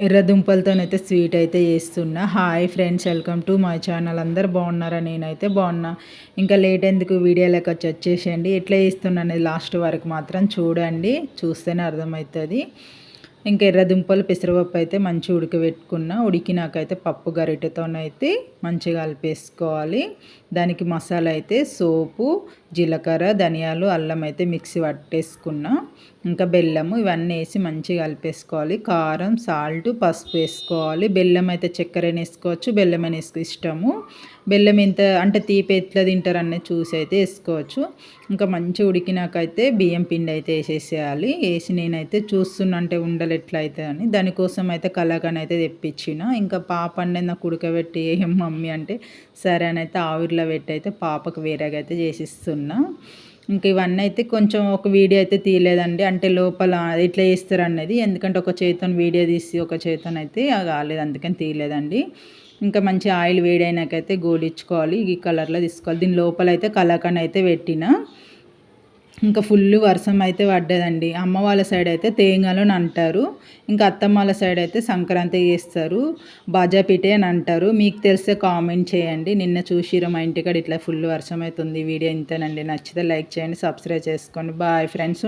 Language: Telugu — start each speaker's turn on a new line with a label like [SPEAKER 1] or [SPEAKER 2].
[SPEAKER 1] ఎర్ర దుంపలతోనైతే స్వీట్ అయితే చేస్తున్నా. Hi friends, welcome to my channel. అందరూ బాగున్నారా? నేనైతే బాగున్నా. ఇంకా లేట్ ఎందుకు, వీడియోలోకి వచ్చేసేయండి. ఎట్లా చేస్తున్నా అనేది లాస్ట్ వరకు మాత్రం చూడండి, చూస్తేనే అర్థమవుతుంది. ఇంకా ఎర్ర దుంపలు పెసరపప్పు అయితే మంచిగా ఉడకబెట్టుకున్న. ఉడికినాకైతే పప్పు గరిటెతోనైతే మంచిగా కలిపేసుకోవాలి. దానికి మసాలా అయితే సోపు, జీలకర్ర, ధనియాలు, అల్లం అయితే మిక్సీ పట్టేసుకున్నా. ఇంకా బెల్లము ఇవన్నీ వేసి మంచిగా కలిపేసుకోవాలి. కారం, సాల్ట్, పసుపు వేసుకోవాలి. బెల్లం అయితే చక్కెరైనా వేసుకోవచ్చు, బెల్లమైనా వేసుకో ఇష్టము. బెల్లం ఎంత అంటే తీపి ఎట్లా తింటారు అనేది చూసి అయితే వేసుకోవచ్చు. ఇంకా మంచిగా ఉడికినాకైతే బియ్యం పిండి అయితే వేసేసేయాలి. వేసి నేనైతే చూస్తున్నా అంటే ఉండలు ఎట్లా అవుతుందని. దానికోసం అయితే కలాకండ్ అయితే తెప్పించిన. ఇంకా పాప అనేది నాకు ఉడకబెట్టి ఏం మమ్మీ అంటే సరే అని అయితే ఆవిరిలో పెట్టి అయితే పాపకు వేరేగా అయితే చేసిస్తున్నా. ఇంక ఇవన్నీ అయితే కొంచెం ఒక వీడియో అయితే తీయలేదండి. అంటే లోపల ఎట్లా చేస్తారు అన్నది, ఎందుకంటే ఒక చేతితో వీడియో తీసి ఒక చేతితో అయితే కాలేదు, అందుకని తీయలేదండి. ఇంకా మంచి ఆయిల్ వేడైనాకైతే గోలిచ్చుకోవాలి. ఈ కలర్లో తీసుకోవాలి. దీని లోపల అయితే కలాకండ్ అయితే పెట్టిన. ఇంకా ఫుల్ వర్షం అయితే పడ్డదండి. అమ్మ వాళ్ళ సైడ్ అయితే తేంగాలని అంటారు. ఇంకా అత్తమ్మ వాళ్ళ సైడ్ అయితే సంక్రాంతి చేస్తారు, బాజాపిటే అని అంటారు. మీకు తెలిస్తే కామెంట్ చేయండి. నిన్న చూసిరు మా ఇంటికాడ ఇట్లా ఫుల్ వర్షం అవుతుంది. వీడియో ఇంతేనండి. నచ్చితే లైక్ చేయండి, సబ్స్క్రైబ్ చేసుకోండి. Bye friends.